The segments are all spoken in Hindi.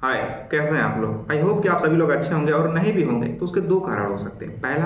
हाय, कैसे हैं आप लोग। आई होप कि आप सभी लोग अच्छे होंगे और नहीं भी होंगे तो उसके दो कारण हो सकते हैं। पहला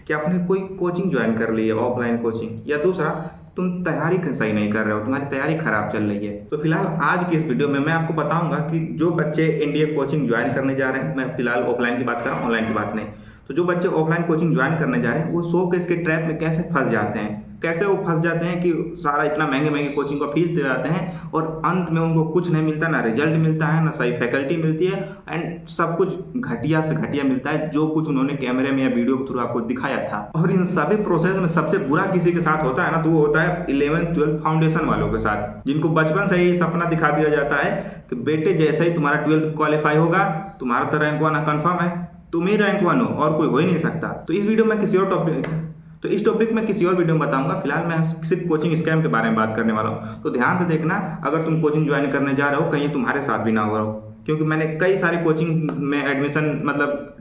कि आपने कोई कोचिंग ज्वाइन कर ली है, ऑफलाइन कोचिंग, या दूसरा तुम तैयारी सही नहीं कर रहे हो, तुम्हारी तैयारी खराब चल रही है। तो फिलहाल आज की इस वीडियो में मैं आपको बताऊंगा कि जो बच्चे इंडिया कोचिंग ज्वाइन करने जा रहे हैं, मैं फिलहाल ऑफलाइन की बात कर रहा हूँ, ऑनलाइन की बात नहीं। तो जो बच्चे ऑफलाइन कोचिंग ज्वाइन करने जा रहे हैं वो 100 केस के ट्रैप में कैसे फंस जाते हैं, कैसे वो फंस जाते हैं कि सारा इतना महंगे महंगे कोचिंग का फीस दे जाते हैं और अंत में उनको कुछ नहीं मिलता, ना रिजल्ट मिलता है, ना सही फैकल्टी मिलती है, एंड सब कुछ घटिया से घटिया मिलता है जो कुछ उन्होंने कैमरे में या वीडियो के थ्रू आपको दिखाया था। और इन सभी प्रोसेस में सबसे बुरा किसी के साथ होता है ना, तो वो होता है 11th-12th फाउंडेशन वालों के साथ, जिनको बचपन से ही सपना दिखा दिया जाता है कि बेटे जैसे ही तुम्हारा 12th क्वालिफाई होगा, तुम्हारा तो रैंक 1 कंफर्म है, तुम ही रैंक 1 हो और कोई हो ही नहीं सकता। तो इस वीडियो में किसी और टॉपिक तो इस टॉपिक में किसी और वीडियो में बताऊंगा। फिलहाल मैं सिर्फ कोचिंग स्कैम के बारे में बात करने वाला हूँ, तो ध्यान से देखना। अगर तुम कोचिंग ज्वाइन करने जा रहे हो, कहीं तुम्हारे साथ भी ना हो रहा हो, क्योंकि मैंने कई सारी कोचिंग में एडमिशन मतलब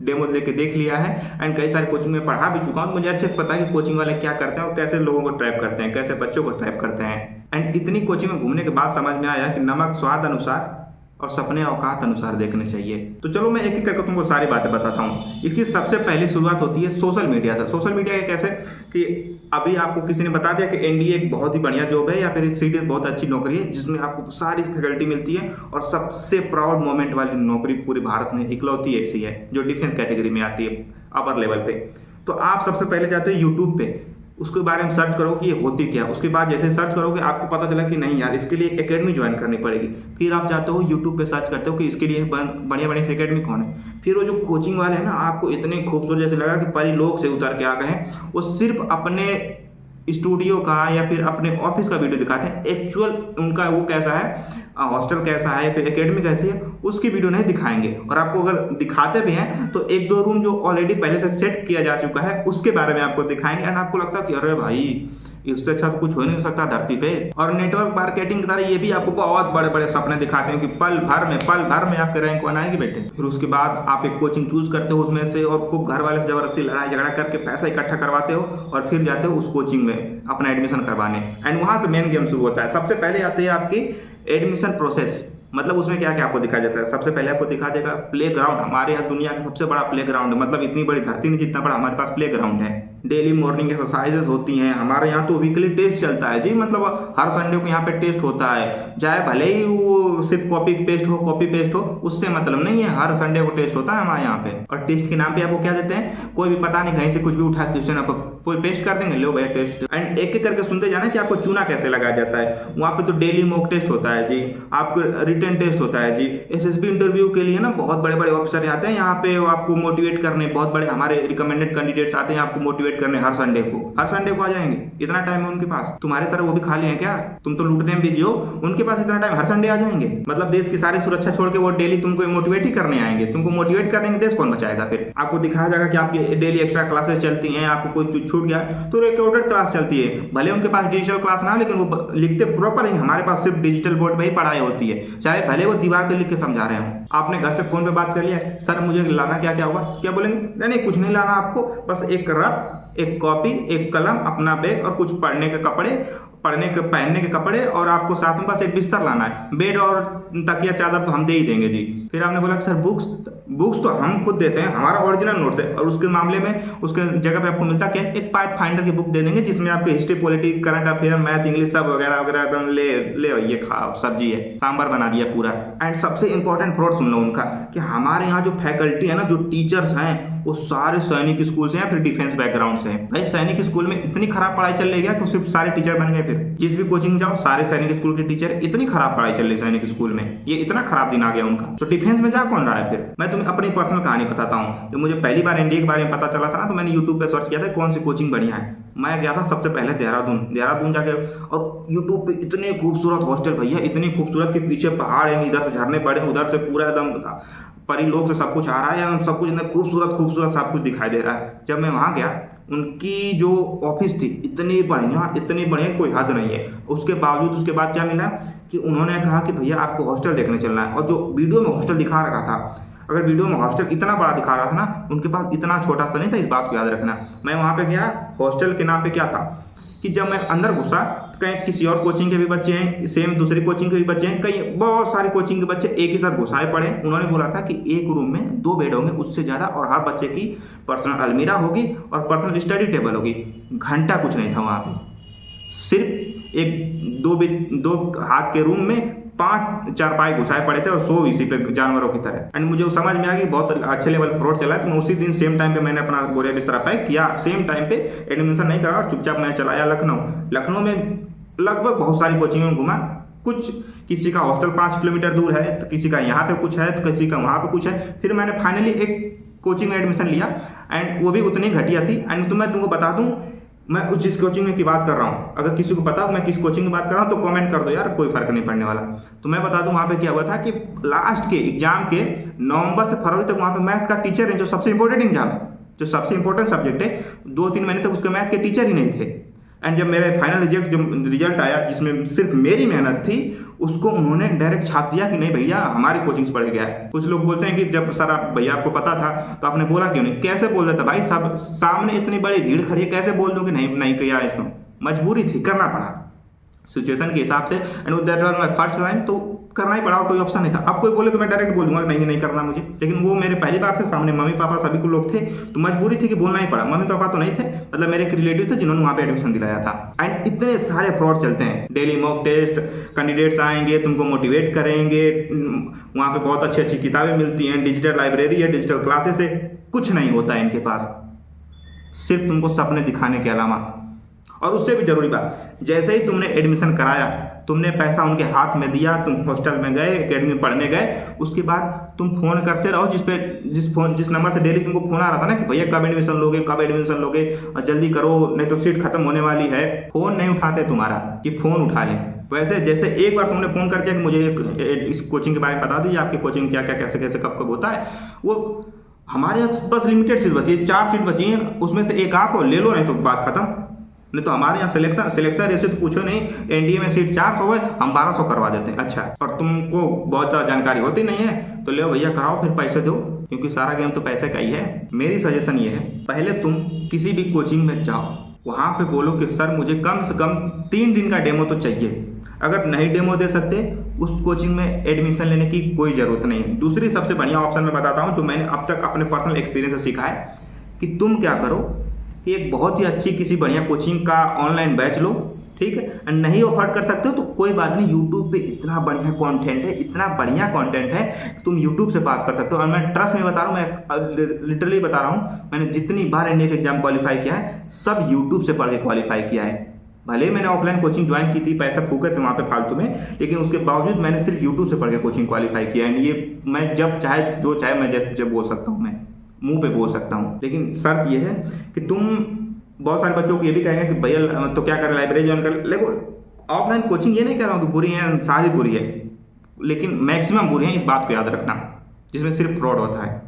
डेमो लेके देख लिया है एंड कई सारे कोचिंग में पढ़ा भी चुका हूँ। मुझे अच्छे से पता है कि कोचिंग वाले क्या करते हैं और कैसे लोगों को ट्रैप करते हैं, कैसे बच्चों को ट्रैप करते हैं। एंड इतनी कोचिंग में घूमने के बाद समझ में आया कि नमक स्वाद अनुसार और सपने औकात अनुसार देखने चाहिए। तो चलो मैं एक एक करके तुमको सारी बातें बताता हूँ। इसकी सबसे पहली शुरुआत होती है सोशल मीडिया से। सोशल मीडिया के कैसे कि अभी आपको किसी ने बता दिया कि एनडीए एक बहुत ही बढ़िया जॉब है या फिर सीडीएस बहुत अच्छी नौकरी है जिसमें आपको सारी फैकल्टी मिलती है और सबसे प्राउड मोमेंट वाली नौकरी पूरे भारत में इकलौती ऐसी है जो डिफेंस कैटेगरी में आती है अपर लेवल पे। तो आप सबसे पहले जाते हो यूट्यूब पे, उसके बारे में सर्च करो कि ये होती क्या। उसके बाद जैसे सर्च करोगे आपको पता चला कि नहीं यार, इसके लिए एकेडमी ज्वाइन करनी पड़ेगी। फिर आप जाते हो यूट्यूब पे सर्च करते हो कि इसके लिए बढ़िया बढ़िया से एकेडमी कौन है। फिर वो जो कोचिंग वाले हैं ना, आपको इतने खूबसूरत जैसे लगा कि परिलोक से उतर के आ गए हैं। वो सिर्फ अपने स्टूडियो का या फिर अपने ऑफिस का वीडियो दिखाते हैं, एक्चुअल उनका वो कैसा है, हॉस्टल कैसा है, फिर एकेडमी कैसी है, उसकी वीडियो नहीं दिखाएंगे। और आपको अगर दिखाते भी हैं तो एक दो रूम जो ऑलरेडी पहले से सेट किया जा चुका है उसके बारे में आपको दिखाएंगे एंड आपको लगता है कि अरे भाई इससे अच्छा तो कुछ हो नहीं सकता धरती पे। और नेटवर्क मार्केटिंग की तरह ये भी आपको बहुत बड़े बड़े सपने दिखाते हैं कि पल भर में आपके रैंक 1 आएगी बेटे। फिर उसके बाद आप एक कोचिंग चूज करते हो उसमें से और खूब घर वाले से जबरदस्ती लड़ाई झगड़ा करके पैसा इकट्ठा करवाते हो और फिर जाते हो उस कोचिंग में अपना एडमिशन करवाने एंड वहां से मेन गेम शुरू होता है। सबसे पहले आती है आपकी एडमिशन प्रोसेस। मतलब उसमें क्या क्या आपको दिखाया जाता है। सबसे पहले आपको दिखा देगा प्ले ग्राउंड। हमारे यहाँ दुनिया का सबसे बड़ा प्ले ग्राउंड है, मतलब इतनी बड़ी धरती में जितना बड़ा हमारे पास प्ले ग्राउंड है। डेली मॉर्निंग एक्सरसाइजेस होती हैं हमारे यहाँ, तो वीकली टेस्ट चलता है जी, मतलब हर संडे को यहाँ पे टेस्ट होता है। चाहे भले ही वो सिर्फ कॉपी पेस्ट हो, उससे मतलब नहीं है, हर संडे को टेस्ट होता है हमारे यहाँ पे। और टेस्ट के नाम पे आपको क्या देते हैं, कोई भी पता नहीं कहीं से कुछ भी उठा क्वेश्चन आपको कोई पेस्ट कर देंगे, लो भैया टेस्ट। एंड एक एक करके सुनते जाना कि आपको चुना कैसे लगाया जाता है। वहाँ पे तो डेली मॉक टेस्ट होता है जी, आपको रिटन टेस्ट होता है जी। एसएसबी इंटरव्यू के लिए ना बहुत बड़े बड़े ऑफिसर आते हैं यहाँ पे, वो आपको मोटिवेट करने, बहुत बड़े हमारे रिकमेंडेड कैंडिडेट्स आते हैं आपको मोटिवेट करने। हर संडे को आ जाएंगे। इतना टाइम है उनके पास, तुम्हारे तरह वो भी खाली है क्या? तुम तो लूटने में बिजी हो, उनके पास इतना टाइम, हर संडे आ जाएंगे। मतलब देश की सारी सुरक्षा छोड़ के वो डेली तुमको मोटिवेट ही करने आएंगे। तुमको मोटिवेट करेंगे, देश कौन बचाएगा? फिर आपको दिखाया जाएगा कि आपकी डेली एक्स्ट्रा क्लासेस चलती हैं, आपको कोई चीज छूट गया तो रिकॉर्डेड क्लास चलती है। भले उनके पास डिजिटल क्लास ना हो, लेकिन वो लिखते प्रॉपर ही। हमारे पास सिर्फ डिजिटल बोर्ड पे ही पढ़ाई होती है, चाहे भले वो दीवार पे लिख के समझा रहे हो। आपने घर से फोन पे बात कर लिया, सर मुझे लाना क्या क्या होगा, क्या बोलेंगे? नहीं कुछ नहीं लाना आपको, बस एक रफ, एक कॉपी, एक कलम, अपना बैग और कुछ पहनने के कपड़े और आपको साथ में बस एक बिस्तर लाना है। बेड और तकिया चादर तो हम दे ही देंगे जी। फिर आपने बोला सर बुक्स तो हम खुद देते हैं, हमारा ओरिजिनल नोट्स है। और उसके मामले में उसके जगह पे आपको मिलता क्या, एक पाथ फाइंडर की बुक दे देंगे जिसमें आपके history, politics, current affair, math, English सब वगैरह वगैरह एकदम ले ये खाओ, सब्जी है, सांभर बना दिया पूरा। एंड सबसे इंपॉर्टेंट फ्रॉड सुन लो उनका कि हमारे यहाँ जो फैकल्टी है ना, जो टीचर्स हैं, वो सारे सैनिक स्कूल से हैं, फिर डिफेंस बैकग्राउंड से हैं। भाई सैनिक स्कूल में इतनी खराब पढ़ाई चल रही है कि सिर्फ सारे टीचर बन गए। फिर जिस भी कोचिंग जाओ सारे सैनिक स्कूल के टीचर। इतनी खराब पढ़ाई चल रही है सैनिक स्कूल में, ये इतना खराब दिन आ गया उनका। तो डिफेंस में जा कौन रहा है? फिर मैं तुम्हें अपनी पर्सनल कहानी बताता हूँ। जब मुझे पहली बार एनडीए के बारे में पता चला था ना, तो मैंने यूट्यूब पे सर्च किया था कौन सी कोचिंग बढ़िया है। मैं गया था सबसे पहले देहरादून जाके, और यूट्यूब पे इतने खूबसूरत हॉस्टल भैया, इतनी खूबसूरत के पीछे पहाड़ है, इधर से झरने पड़े, उधर से पूरा एकदम परिलोक से सब कुछ आ रहा है, सब कुछ इतना खूबसूरत सब कुछ दिखाई दे रहा है। जब मैं वहाँ गया, उनकी जो ऑफिस थी इतनी बढ़िया कोई हद नहीं है। उसके बावजूद उसके बाद क्या मिला कि उन्होंने कहा कि भैया आपको हॉस्टल देखने चलना है। और जो वीडियो में हॉस्टल दिखा रखा था, अगर वीडियो में हॉस्टल इतना बड़ा दिखा रहा था ना, उनके पास इतना छोटा सा नहीं था। इस बात को याद रखना। मैं वहाँ पे गया, हॉस्टल के नाम पे क्या था कि जब मैं अंदर घुसा कहीं किसी और कोचिंग के भी बच्चे हैं, सेम दूसरी कोचिंग के भी बच्चे हैं, कई बहुत सारी कोचिंग के बच्चे एक ही साथ घुसाए पड़े। उन्होंने बोला था कि एक रूम में 2 बेड होंगे, उससे ज़्यादा, और हर बच्चे की पर्सनल अलमीरा होगी और पर्सनल स्टडी टेबल होगी। घंटा कुछ नहीं था वहाँ पे, सिर्फ एक 2 हाथ के रूम में 5 चारपाई घुसाए पड़े थे और सो इसी पे जानवरों की तरह। एंड मुझे समझ में आ गई बहुत अच्छे लेवल फ्रॉड चला है। तो मैं उसी दिन सेम टाइम पे मैंने अपना बोरिया बिस्तरा पैक किया, सेम टाइम पे एडमिशन नहीं करा, चुपचाप मैं चला आया लखनऊ में लगभग बहुत सारी कोचिंग में घूमा। कुछ किसी का हॉस्टल 5 किलोमीटर दूर है, तो किसी का यहाँ पे कुछ है, तो किसी का वहाँ पे कुछ है। फिर मैंने फाइनली एक कोचिंग में एडमिशन लिया एंड वो भी उतनी घटिया थी। एंड तो मैं तुमको बता दूँ, मैं उस जिस कोचिंग में की बात कर रहा हूँ, अगर किसी को पता हो मैं किस कोचिंग की बात कर रहा हूँ तो कमेंट कर दो यार, कोई फर्क नहीं पड़ने वाला। तो मैं बता दूँ वहाँ पे क्या हुआ था कि लास्ट के एग्जाम के नवंबर से फरवरी तक वहाँ पे मैथ का टीचर है, जो सबसे इंपॉर्टेंट एग्जाम है, जो सबसे इंपॉर्टेंट सब्जेक्ट है, 2-3 महीने तक उसके मैथ के टीचर ही नहीं थे। एंड जब मेरे फाइनल रिजल्ट आया जिसमें सिर्फ मेरी मेहनत थी, उसको उन्होंने डायरेक्ट छाप दिया कि नहीं भैया हमारी कोचिंग से पढ़ गया है। कुछ लोग बोलते हैं कि जब सर आप भैया आपको पता था तो आपने बोला क्यों नहीं। कैसे बोल देता भाई, सब सामने इतनी बड़ी भीड़ खड़ी है, कैसे बोल दूं कि नहीं किया इसमें। मजबूरी थी, करना पड़ा सिचुएशन के हिसाब से। And that was my first time, तो करना ही पड़ा, कोई ऑप्शन नहीं था। अब कोई बोले तो मैं डायरेक्ट बोल दूंगा नहीं करना मुझे, लेकिन वो मेरे पहली बार थे, सामने मम्मी पापा सभी को लोग थे, तो मजबूरी थी कि बोलना ही पड़ा। मम्मी पापा तो नहीं थे, मतलब मेरे एक रिलेटिव थे जिन्होंने वहाँ पे एडमिशन दिलाया था। एंड इतने सारे फ्रॉड चलते हैं, डेली मॉक टेस्ट, कैंडिडेट्स आएंगे तुमको मोटिवेट करेंगे, वहाँ पे बहुत अच्छी अच्छी किताबें मिलती हैं, डिजिटल लाइब्रेरी है, डिजिटल क्लासेस है, कुछ नहीं होता है इनके पास, सिर्फ तुमको सपने दिखाने के अलावा। और उससे भी जरूरी बात, जैसे ही तुमने एडमिशन कराया, तुमने पैसा उनके हाथ में दिया, तुम हॉस्टल में गए, एकेडमी में पढ़ने गए, उसके बाद तुम फोन करते रहो जिस नंबर से डेली तुमको फोन आ रहा था ना कि भैया कब एडमिशन लोगे और जल्दी करो नहीं तो सीट खत्म होने वाली है। फोन नहीं उठाते तुम्हारा कि फोन उठा लें। वैसे जैसे एक बार तुमने फोन कर दिया कि मुझे इस कोचिंग के बारे में बता दीजिए, आपकी कोचिंग क्या क्या कैसे कब होता है, वो हमारे यहाँ बस लिमिटेड सीट बची है, 4 सीट बची हैं, उसमें से एक आप ले लो, नहीं तो बात खत्म। नहीं तो हमारे यहाँ सिलेक्शन रेशियो तो पूछो नहीं, एनडीए में सीट 400 है, हम 1200 करवा देते हैं। अच्छा, और तुमको बहुत ज़्यादा जानकारी होती नहीं है तो ले भैया कराओ, फिर पैसे दो, क्योंकि सारा गेम तो पैसे का ही है। मेरी सजेशन ये है, पहले तुम किसी भी कोचिंग में जाओ, वहाँ पे बोलो कि सर मुझे कम से कम 3 दिन का डेमो तो चाहिए। अगर नहीं डेमो दे सकते, उस कोचिंग में एडमिशन लेने की कोई ज़रूरत नहीं है। दूसरी सबसे बढ़िया ऑप्शन मैं बताता हूँ, जो मैंने अब तक अपने पर्सनल एक्सपीरियंस से सीखा है, कि तुम क्या करो कि एक बहुत ही अच्छी किसी बढ़िया कोचिंग का ऑनलाइन बैच लो, ठीक है। नहीं अफोर्ड कर सकते हो तो कोई बात नहीं, यूट्यूब पे इतना बढ़िया कंटेंट है, इतना बढ़िया कंटेंट है, तुम यूट्यूब से पास कर सकते हो। और मैं ट्रस्ट में बता रहा हूँ, मैं लिटरली बता रहा हूँ, मैंने जितनी बार इंडिया के एग्जाम क्वालिफाई किया है, सब यूट्यूब से पढ़ के क्वालिफाई किया है। भले मैंने ऑफलाइन कोचिंग ज्वाइन की थी, पैसा फूके थे वहाँ पे फालतू में, लेकिन उसके बावजूद मैंने सिर्फ यूट्यूब से पढ़ के कोचिंग क्वालिफाई किया है। ये मैं जब चाहे जो चाहे मैं जब बोल सकता हूँ, मैं मुंह पे बोल सकता हूँ। लेकिन शर्त यह है कि तुम, बहुत सारे बच्चों को ये भी कहेंगे कि भैया तो क्या करें, लाइब्रेरी ज्वाइन कर। देखो, ऑफलाइन कोचिंग ये नहीं कह रहा हूँ कि बुरी है, सारी बुरी है, लेकिन मैक्सिमम बुरी है, इस बात को याद रखना, जिसमें सिर्फ फ्रॉड होता है।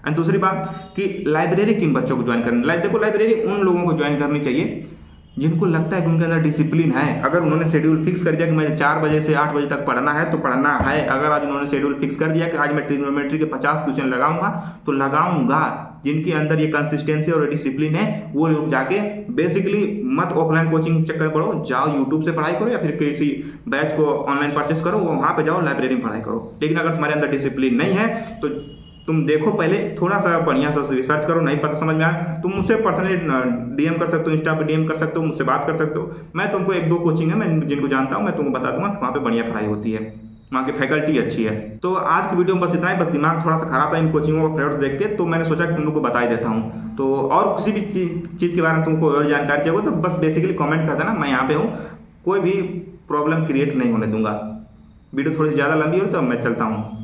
एंड दूसरी बात कि लाइब्रेरी किन बच्चों को ज्वाइन करनी, देखो लाइब्रेरी उन लोगों को ज्वाइन करनी चाहिए जिनको लगता है कि उनके अंदर डिसिप्लिन है। अगर उन्होंने शेड्यूल फिक्स कर दिया कि मुझे 4 बजे से 8 बजे तक पढ़ना है तो पढ़ना है। अगर आज उन्होंने शेड्यूल फिक्स कर दिया कि आज मैं ट्रिग्नोमेट्री के 50 क्वेश्चन लगाऊंगा तो लगाऊंगा, जिनके अंदर ये कंसिस्टेंसी और डिसिप्लिन है, वो लोग जाके बेसिकली मत ऑफलाइन कोचिंग चक्कर पढ़ो, जाओ यूट्यूब से पढ़ाई करो या फिर किसी बैच को ऑनलाइन परचेस करो, वहाँ पे जाओ लाइब्रेरी में पढ़ाई करो। लेकिन अगर तुम्हारे अंदर डिसिप्लिन नहीं है तो तुम देखो, पहले थोड़ा सा बढ़िया सा रिसर्च करो, नहीं पता समझ में आया तुम मुझसे पर्सनली डीएम कर सकते हो, इंस्टा पे डीएम कर सकते हो, मुझसे बात कर सकते हो। मैं तुमको 1-2 कोचिंग है मैं जिनको जानता हूँ, मैं तुमको बता दूंगा वहाँ पे बढ़िया पढ़ाई होती है, वहाँ की फैकल्टी अच्छी है। तो आज की वीडियो में बस इतना ही, बस दिमाग थोड़ा सा खराब था इन कोचिंगों का प्रोडक्ट देख के, तो मैंने सोचा कि तुम लोग को बता ही देता हूँ। तो और किसी भी चीज़ के बारे में तुमको और जानकारी चाहिए हो तो बस बेसिकली कमेंट कर देना, मैं यहाँ पे हूँ, कोई भी प्रॉब्लम क्रिएट नहीं होने दूंगा। वीडियो थोड़ी ज़्यादा लंबी हो तो मैं चलता हूँ।